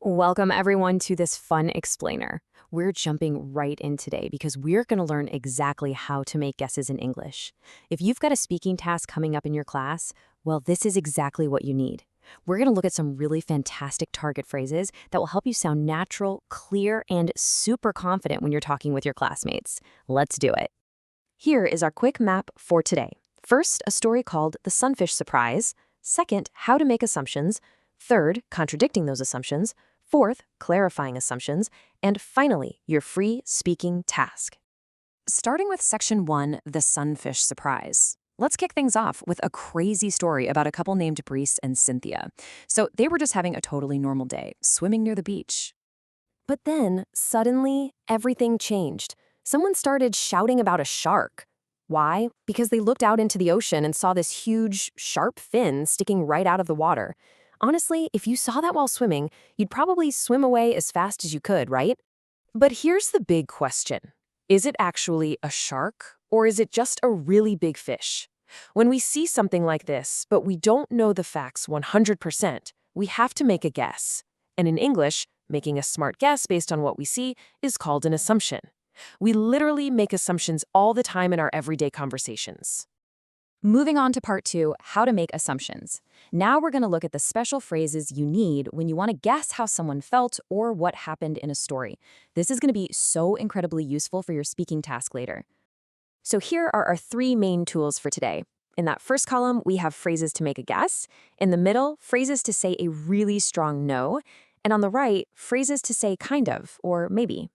Welcome, everyone, to this fun explainer. We're jumping right in today because we're going to learn exactly how to make guesses in English. If you've got a speaking task coming up in your class, well, this is exactly what you need. We're going to look at some really fantastic target phrases that will help you sound natural, clear, and super confident when you're talking with your classmates. Let's do it. Here is our quick map for today. First, a story called The Sunfish Surprise. Second, how to make assumptions. Third, contradicting those assumptions. Fourth, clarifying assumptions. And finally, your free speaking task. Starting with section 1, The Sunfish Surprise. Let's kick things off with a crazy story about a couple named Brice and Cynthia. So they were just having a totally normal day, swimming near the beach. But then, suddenly, everything changed. Someone started shouting about a shark. Why? Because they looked out into the ocean and saw this huge, sharp fin sticking right out of the water. Honestly, if you saw that while swimming, you'd probably swim away as fast as you could, right? But here's the big question. Is it actually a shark, or is it just a really big fish? When we see something like this, but we don't know the facts 100%, we have to make a guess. And in English, making a smart guess based on what we see is called an assumption. We literally make assumptions all the time in our everyday conversations. Moving on to part 2, how to make assumptions. Now we're going to look at the special phrases you need when you want to guess how someone felt or what happened in a story. This is going to be so incredibly useful for your speaking task later. So here are our 3 main tools for today. In that first column, we have phrases to make a guess. In the middle, phrases to say a really strong no. And on the right, phrases to say kind of or maybe.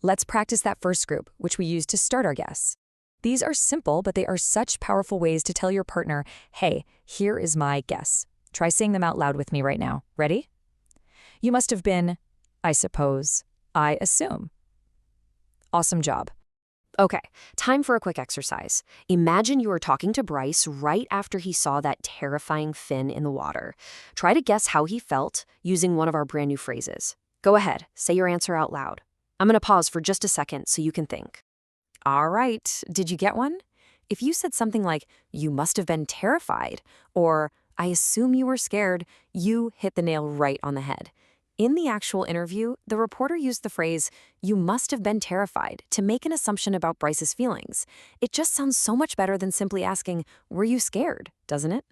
Let's practice that first group, which we use to start our guess. These are simple, but they are such powerful ways to tell your partner, hey, here is my guess. Try saying them out loud with me right now. Ready? You must have been, I suppose, I assume. Awesome job. Okay, time for a quick exercise. Imagine you were talking to Brice right after he saw that terrifying fin in the water. Try to guess how he felt using one of our brand new phrases. Go ahead, say your answer out loud. I'm going to pause for just a second so you can think. All right, did you get one? If you said something like, you must have been terrified, or I assume you were scared, you hit the nail right on the head. In the actual interview, the reporter used the phrase, you must have been terrified, to make an assumption about Brice's feelings. It just sounds so much better than simply asking, were you scared, doesn't it?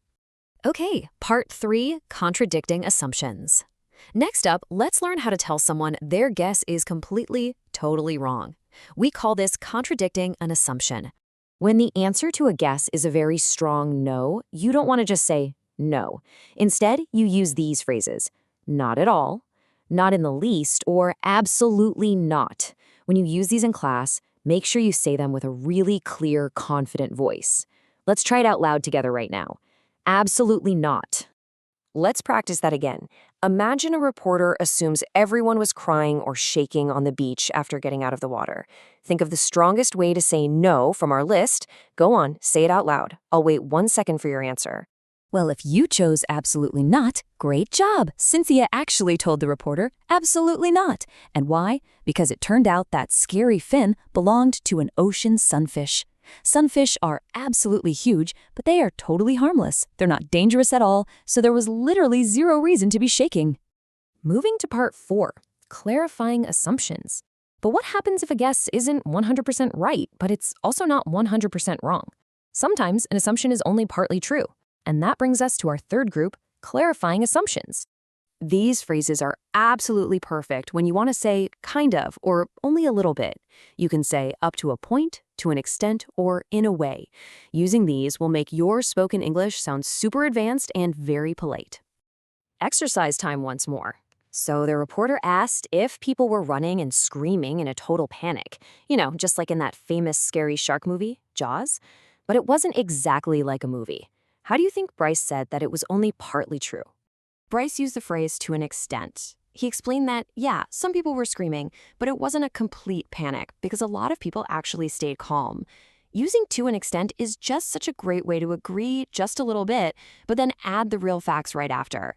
Okay, part 3, contradicting assumptions. Next up, let's learn how to tell someone their guess is completely, totally wrong. We call this contradicting an assumption. When the answer to a guess is a very strong no, you don't want to just say no. Instead, you use these phrases, not at all, not in the least, or absolutely not. When you use these in class, make sure you say them with a really clear, confident voice. Let's try it out loud together right now. Absolutely not. Let's practice that again. Imagine a reporter assumes everyone was crying or shaking on the beach after getting out of the water. Think of the strongest way to say no from our list. Go on, say it out loud. I'll wait 1 second for your answer. Well, if you chose absolutely not, great job. Cynthia actually told the reporter, absolutely not. And why? Because it turned out that scary fin belonged to an ocean sunfish. Sunfish are absolutely huge, but they are totally harmless. They're not dangerous at all, so there was literally zero reason to be shaking. Moving to part 4, clarifying assumptions. But what happens if a guess isn't 100% right, but it's also not 100% wrong? Sometimes an assumption is only partly true. And that brings us to our third group, clarifying assumptions. These phrases are absolutely perfect when you want to say kind of or only a little bit. You can say up to a point, to an extent, or in a way. Using these will make your spoken English sound super advanced and very polite. Exercise time once more. So the reporter asked if people were running and screaming in a total panic. You know, just like in that famous scary shark movie, Jaws. But it wasn't exactly like a movie. How do you think Brice said that it was only partly true? Brice used the phrase to an extent. He explained that, yeah, some people were screaming, but it wasn't a complete panic because a lot of people actually stayed calm. Using to an extent is just such a great way to agree just a little bit, but then add the real facts right after.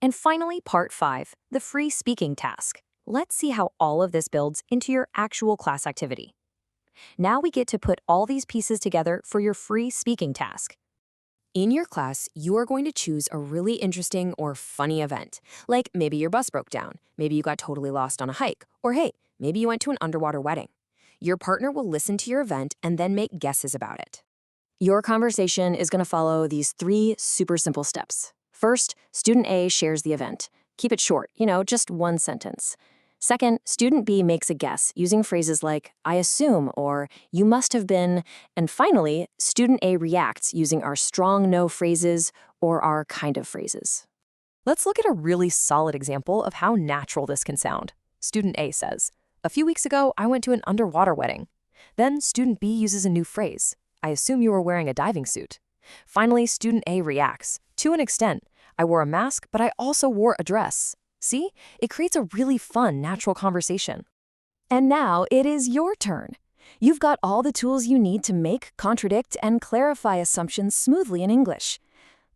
And finally, part 5, the free speaking task. Let's see how all of this builds into your actual class activity. Now we get to put all these pieces together for your free speaking task. In your class, you are going to choose a really interesting or funny event. Like maybe your bus broke down, maybe you got totally lost on a hike, or hey, maybe you went to an underwater wedding. Your partner will listen to your event and then make guesses about it. Your conversation is going to follow these 3 super simple steps. First, student A shares the event. Keep it short, just one sentence. Second, student B makes a guess using phrases like, I assume, or you must have been. And finally, student A reacts using our strong no phrases or our kind of phrases. Let's look at a really solid example of how natural this can sound. Student A says, a few weeks ago, I went to an underwater wedding. Then student B uses a new phrase. I assume you were wearing a diving suit. Finally, student A reacts, to an extent. I wore a mask, but I also wore a dress. See? It creates a really fun, natural conversation. And now it is your turn. You've got all the tools you need to make, contradict, and clarify assumptions smoothly in English.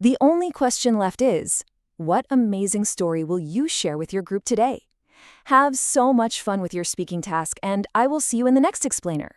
The only question left is, what amazing story will you share with your group today? Have so much fun with your speaking task, and I will see you in the next explainer.